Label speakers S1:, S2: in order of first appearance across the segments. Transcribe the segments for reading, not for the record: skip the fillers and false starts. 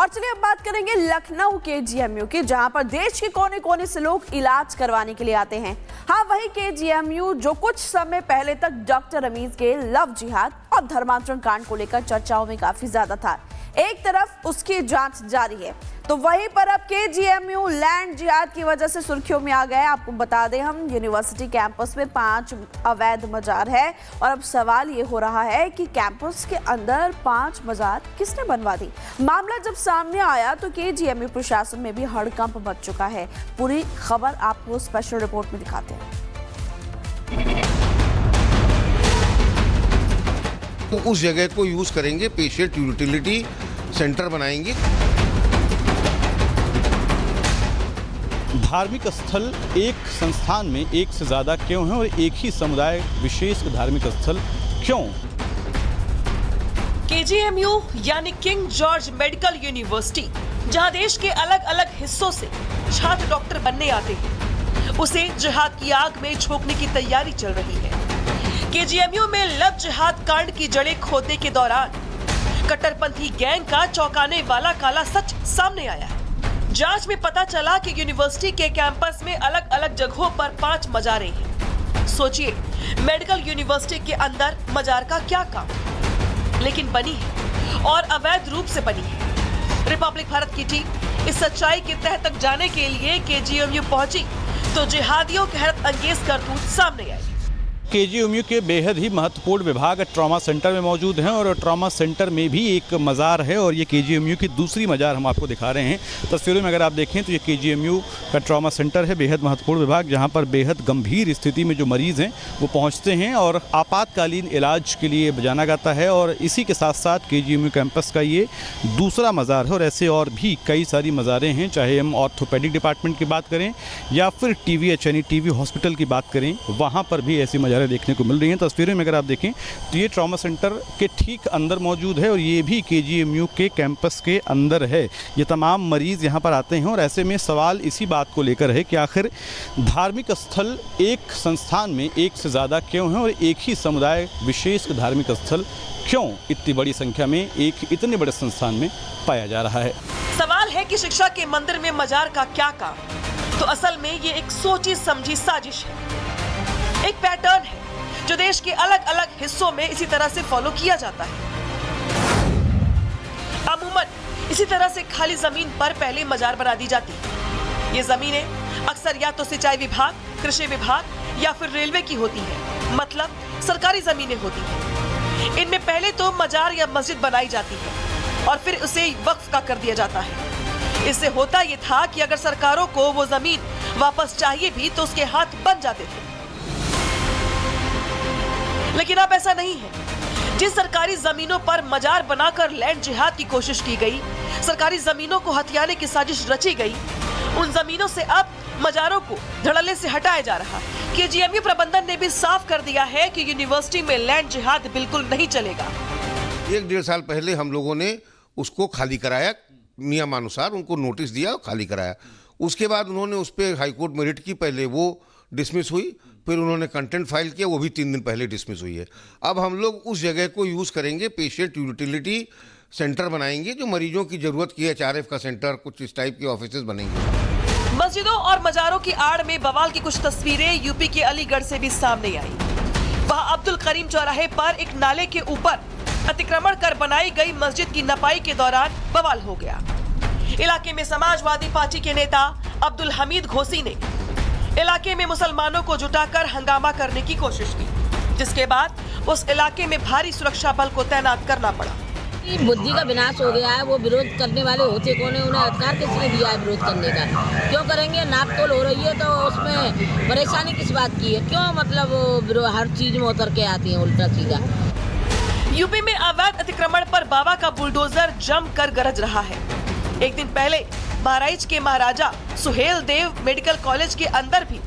S1: चलिए अब बात करेंगे लखनऊ के जीएमयू की, जहां पर देश के कोने कोने से लोग इलाज करवाने के लिए आते हैं। हाँ, वही के जीएमयू जो कुछ समय पहले तक डॉक्टर रमीज के लव जिहाद और धर्मांतरण कांड को लेकर चर्चाओं में काफी ज्यादा था। एक तरफ उसकी जांच जारी है, तो वहीं पर अब के जीएमयू लैंड जिहाद की वजह से सुर्खियों में आ गए। आपको बता दें, हम यूनिवर्सिटी कैंपस में 5 अवैध मजार है और अब सवाल ये हो रहा है कि कैंपस के अंदर 5 मजार किसने बनवा दी। मामला जब सामने आया तो के जीएमयू प्रशासन में भी हड़कंप मच चुका है। पूरी खबर आपको स्पेशल रिपोर्ट में दिखाते हैं।
S2: तो उस जगह को यूज करेंगे, पेशेंट यूटिलिटी सेंटर बनाएंगे।
S3: धार्मिक स्थल एक संस्थान में एक से ज़्यादा क्यों हैं और एक ही समुदाय विशेष धार्मिक स्थल क्यों?
S4: केजीएमयू यानी किंग जॉर्ज मेडिकल यूनिवर्सिटी, जहां देश के अलग अलग हिस्सों से छात्र डॉक्टर बनने आते हैं, उसे जिहाद की आग में झोंकने की तैयारी चल रही है। केजीएमयू में लव जिहाद कांड की जड़ें खोदने के दौरान कट्टरपंथी गैंग का चौंकाने वाला काला सच सामने आया है। जांच में पता चला कि यूनिवर्सिटी के कैंपस में अलग अलग जगहों पर 5 मजारें हैं। सोचिए, मेडिकल यूनिवर्सिटी के अंदर मजार का क्या काम, लेकिन बनी है और अवैध रूप से बनी है। रिपब्लिक भारत की टीम इस सच्चाई की तह तक जाने के लिए केजीएमयू पहुंची तो जिहादियों के हैरत अंगेज करतूत सामने आई।
S3: केजीएमयू के बेहद ही महत्वपूर्ण विभाग ट्रॉमा सेंटर में मौजूद हैं और ट्रॉमा सेंटर में भी एक मज़ार है और ये केजीएमयू की दूसरी मज़ार हम आपको दिखा रहे हैं। तस्वीरों में अगर आप देखें तो ये केजीएमयू का ट्रॉमा सेंटर है, बेहद महत्वपूर्ण विभाग, जहां पर बेहद गंभीर स्थिति में जो मरीज़ हैं वो पहुंचते हैं और आपातकालीन इलाज के लिए जाना जाता है। और इसी के साथ साथ केजीएमयू कैंपस का ये दूसरा मज़ार है और ऐसे और भी कई सारी मज़ारें हैं, चाहे हम ऑर्थोपेडिक डिपार्टमेंट की बात करें या फिर TVH यानी टीबी हॉस्पिटल की बात करें, वहाँ पर भी ऐसी मज़ारें देखने को मिल रही हैं। तस्वीरों में अगर आप देखें तो ये ट्रॉमा सेंटर के ठीक अंदर मौजूद है और ये भी केजीएमयू के कैंपस के अंदर है। ये तमाम मरीज़ यहाँ पर आते हैं और ऐसे में सवाल इसी बात को लेकर है कि आखिर धार्मिक स्थल एक संस्थान में एक से ज़्यादा क्यों हैं और एक ही समुदाय विशेष धार्मिक स्थल क्यों इतनी बड़ी संख्या में एक इतने बड़े संस्थान में पाया जा रहा है।
S4: सवाल है कि शिक्षा के मंदिर में मजार का क्या काम? तो असल में ये एक सोची समझी साजिश है, एक पैटर्न है जो देश के अलग अलग हिस्सों में इसी तरह से फॉलो किया जाता है। अमूमन इसी तरह से खाली जमीन पर पहले मजार बना दी जाती है। ये जमीनें अक्सर या तो सिंचाई विभाग, कृषि विभाग या फिर रेलवे की होती है, मतलब सरकारी जमीनें होती हैं। इनमें पहले तो मजार या मस्जिद बनाई जाती है और फिर उसे वक्फ का कर दिया जाता है। इससे होता ये था कि अगर सरकारों को वो जमीन वापस चाहिए भी तो उसके हाथ बन जाते थे। लेकिन अब ऐसा नहीं है। जिन सरकारी जमीनों पर मजार बनाकर लैंड जिहाद की कोशिश की गई, सरकारी जमीनों को हथियाने की साजिश रची गई, उन जमीनों से अब मजारों को धड़ल्ले से हटाया जा रहा है। केजीएमयू प्रबंधन ने भी साफ कर दिया है कि यूनिवर्सिटी में लैंड जिहाद बिल्कुल नहीं चलेगा।
S2: 1-1.5 साल पहले हम लोगों ने उसको खाली कराया, नियमानुसार उनको नोटिस दिया, खाली कराया। उसके बाद उन्होंने उस पर हाईकोर्ट में रिट की, पहले वो डिसमिस हुई, फिर उन्होंने कंटेंट फाइल किया, वो भी 3 दिन पहले डिसमिस हुई है। अब हम लोग उस जगह को यूज़ करेंगे, पेशेंट यूटिलिटी सेंटर बनाएंगे, जो मरीजों की जरूरत की HRF का सेंटर, कुछ इस टाइप के ऑफिसेज बनेंगे।
S4: मस्जिदों और मजारों की आड़ में बवाल की कुछ तस्वीरें यूपी के अलीगढ़ से भी सामने आई। वहां अब्दुल करीम चौराहे पर एक नाले के ऊपर अतिक्रमण कर बनाई गई मस्जिद की नपाई के दौरान बवाल हो गया। इलाके में समाजवादी पार्टी के नेता अब्दुल हमीद घोसी ने इलाके में मुसलमानों को जुटाकर हंगामा करने की कोशिश की, जिसके बाद उस इलाके में भारी सुरक्षा बल को तैनात करना पड़ा।
S5: बुद्धि का विनाश हो गया है। वो विरोध करने वाले होते कौन है? उन्हें अधिकार किसने दिया है विरोध करने का? क्यों करेंगे? नापतोल हो रही है तो उसमें परेशानी किस बात की है? क्यों मतलब हर चीज में उतर के आती है उल्टा सीधा।
S4: यूपी में अवैध अतिक्रमण पर बाबा का बुलडोजर जम कर गरज रहा है। एक दिन पहले बहराइच के महाराजा सुहेल देव मेडिकल कॉलेज के अंदर भी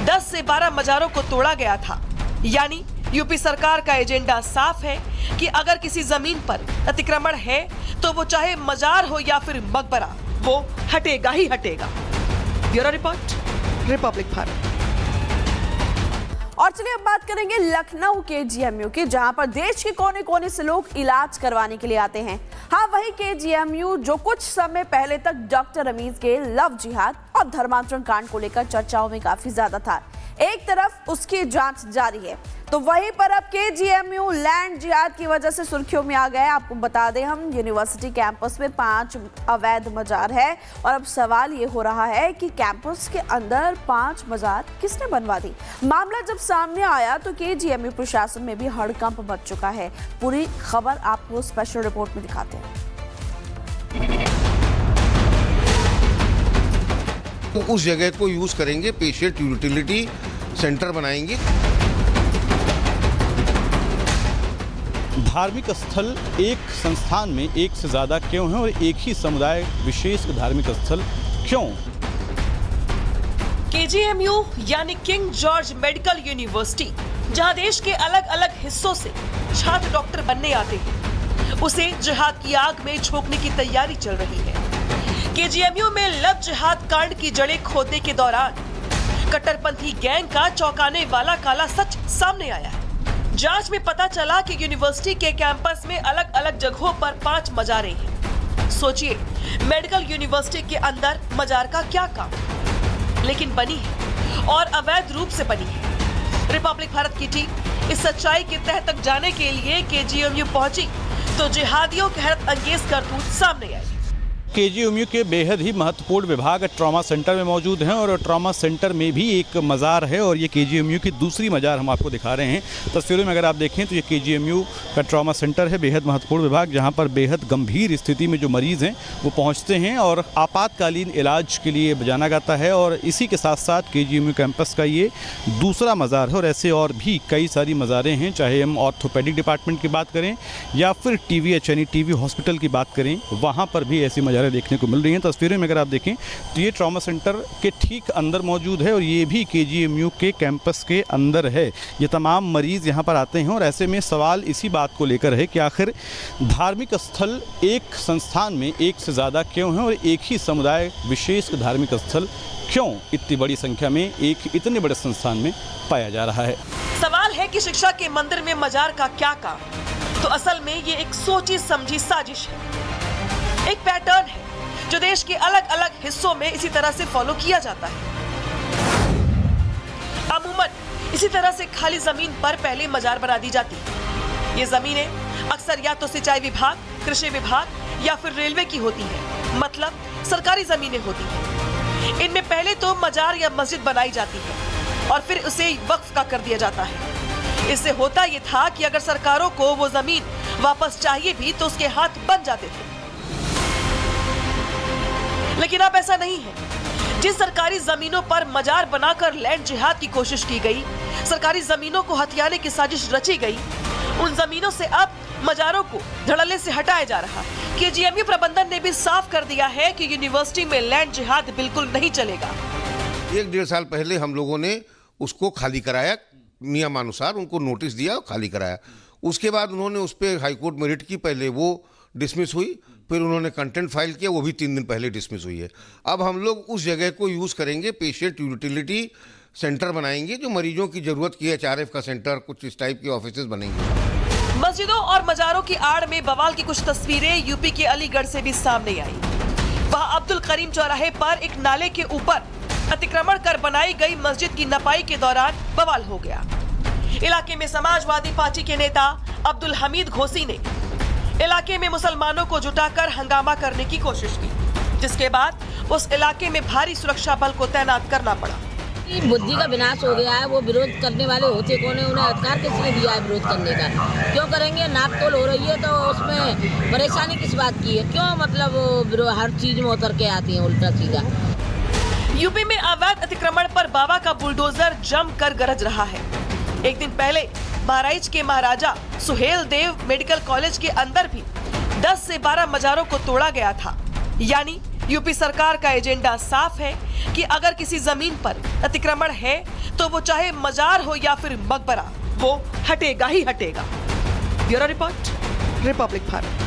S4: 10 से 12 मजारों को तोड़ा गया था। यानी यूपी सरकार का एजेंडा साफ है कि अगर किसी जमीन पर अतिक्रमण है तो वो चाहे मजार हो या फिर मकबरा, वो हटेगा ही हटेगा। Bureau report, Republic Bharat.
S1: और चलिए अब बात करेंगे लखनऊ के जीएमयू की, जहां पर देश के कोने कोने से लोग इलाज करवाने के लिए आते हैं। हाँ, वही केजीएमयू जो कुछ समय पहले तक डॉक्टर रमीज के लव जिहाद और धर्मांतरण कांड को लेकर चर्चाओं में काफी ज्यादा था। एक तरफ उसकी जांच जारी है, तो वहीं पर अब केजीएमयू लैंड जिहाद की वजह से सुर्खियों में आ गए। आपको बता दें, हम यूनिवर्सिटी कैंपस में 5 अवैध मजार है और अब सवाल ये हो रहा है कि कैंपस के अंदर 5 मजार किसने बनवा दी। मामला जब सामने आया तो केजीएमयू प्रशासन में भी हड़कंप मच चुका है। पूरी खबर आपको स्पेशल रिपोर्ट में दिखाते हैं।
S2: उस जगह को यूज करेंगे, पेशेंट यूटिलिटी सेंटर बनाएंगे।
S3: धार्मिक स्थल एक संस्थान में एक से ज़्यादा क्यों हैं और एक ही समुदाय विशेष धार्मिक स्थल क्यों?
S4: केजीएमयू यानी किंग जॉर्ज मेडिकल यूनिवर्सिटी, जहां देश के अलग अलग हिस्सों से छात्र डॉक्टर बनने आते हैं, उसे जिहाद की आग में झोंकने की तैयारी चल रही है। केजीएमयू में लव जिहाद कांड की जड़ें खोदने के दौरान कट्टरपंथी गैंग का चौंकाने वाला काला सच सामने आया है। जांच में पता चला कि यूनिवर्सिटी के कैंपस में अलग अलग जगहों पर 5 मजारें हैं। सोचिए, मेडिकल यूनिवर्सिटी के अंदर मजार का क्या काम, लेकिन बनी है और अवैध रूप से बनी है। रिपब्लिक भारत की टीम इस सच्चाई की तह तक जाने के लिए केजीएमयू पहुंची तो जिहादियों के हैरत अंगेज करतूत सामने आई।
S3: केजीएमयू के बेहद ही महत्वपूर्ण विभाग ट्रॉमा सेंटर में मौजूद हैं और ट्रॉमा सेंटर में भी एक मज़ार है और ये केजीएमयू की दूसरी मज़ार हम आपको दिखा रहे हैं। तस्वीरों में अगर आप देखें तो ये केजीएमयू का ट्रॉमा सेंटर है, बेहद महत्वपूर्ण विभाग, जहां पर बेहद गंभीर स्थिति में जो मरीज़ हैं वो पहुंचते हैं और आपातकालीन इलाज के लिए जाना जाता है। और इसी के साथ साथ केजीएमयू कैंपस का ये दूसरा मज़ार है और ऐसे और भी कई सारी मज़ारें हैं, चाहे हम ऑर्थोपेडिक डिपार्टमेंट की बात करें या फिर TVH यानी टीबी हॉस्पिटल की बात करें, वहाँ पर भी ऐसी मज़ारें देखने को मिल रही हैं। तस्वीरों में अगर आप देखें तो ये ट्रॉमा सेंटर के ठीक अंदर मौजूद है और ये भी केजीएमयू के कैंपस के अंदर है। ये तमाम मरीज़ यहाँ पर आते हैं और ऐसे में सवाल इसी बात को लेकर है कि आखिर धार्मिक स्थल एक संस्थान में एक से ज़्यादा क्यों हैं और एक ही समुदाय विशेष धार्मिक स्थल क्यों इतनी बड़ी संख्या में एक इतने बड़े संस्थान में पाया जा रहा है।
S4: सवाल है कि शिक्षा के मंदिर में मजार का क्या काम? तो असल में ये एक सोची समझी साजिश है, एक पैटर्न है जो देश के अलग अलग हिस्सों में इसी तरह से फॉलो किया जाता है। अमूमन इसी तरह से खाली जमीन पर पहले मजार बना दी जाती है। ये जमीनें अक्सर या तो सिंचाई विभाग, कृषि विभाग या फिर रेलवे की होती है, मतलब सरकारी जमीनें होती हैं। इनमें पहले तो मजार या मस्जिद बनाई जाती है और फिर उसे वक्फ का कर दिया जाता है। इससे होता ये था कि अगर सरकारों को वो जमीन वापस चाहिए भी तो उसके हाथ बन जाते थे। लेकिन अब ऐसा नहीं है। जिन सरकारी जमीनों पर मजार बनाकर लैंड जिहाद की कोशिश की गई, सरकारी जमीनों को हथियाने की साजिश रची गई, उन जमीनों से अब मजारों को धड़ल्ले से हटाया जा रहा है। केजीएमयू प्रबंधन ने भी साफ कर दिया है कि यूनिवर्सिटी में लैंड जिहाद बिल्कुल नहीं चलेगा।
S2: 1-1.5 साल पहले हम लोगों ने उसको खाली कराया, नियमानुसार उनको नोटिस दिया, खाली कराया। उसके बाद उन्होंने उस पर हाईकोर्ट में रिट की, पहले वो डिसमिस हुई, फिर उन्होंने कंटेंट फाइल किया, वो भी 3 दिन पहले डिसमिस हुई है। अब हम लोग उस जगह को यूज़ करेंगे, पेशेंट यूटिलिटी सेंटर बनाएंगे, जो मरीजों की जरूरत की HRF का सेंटर, कुछ इस टाइप के ऑफिसेज बनेंगे।
S4: मस्जिदों और मजारों की आड़ में बवाल की कुछ तस्वीरें यूपी के अलीगढ़ से भी सामने आई। वहां अब्दुल करीम चौराहे पर एक नाले के ऊपर अतिक्रमण कर बनाई गई मस्जिद की नपाई के दौरान बवाल हो गया। इलाके में समाजवादी पार्टी के नेता अब्दुल हमीद घोसी ने इलाके में मुसलमानों को जुटाकर हंगामा करने की कोशिश की, जिसके बाद उस इलाके में भारी सुरक्षा बल को तैनात करना पड़ा।
S5: बुद्धि का विनाश हो गया है, वो विरोध करने वाले होते कौन है, उन्हें अधिकार किसने दिया है विरोध करने का? क्यों करेंगे? नाप तोल हो रही है तो उसमें परेशानी किस बात की है? क्यों मतलब वो हर चीज में उतर के आती है उल्टा सीधा।
S4: यूपी में अवैध अतिक्रमण पर बाबा का बुलडोजर जमकर गरज रहा है। एक दिन पहले बहराइच के महाराजा सुहेल देव मेडिकल कॉलेज के अंदर भी 10 से 12 मजारों को तोड़ा गया था। यानी यूपी सरकार का एजेंडा साफ है कि अगर किसी जमीन पर अतिक्रमण है तो वो चाहे मजार हो या फिर मकबरा, वो हटेगा ही हटेगा। Bureau report, Republic Bharat.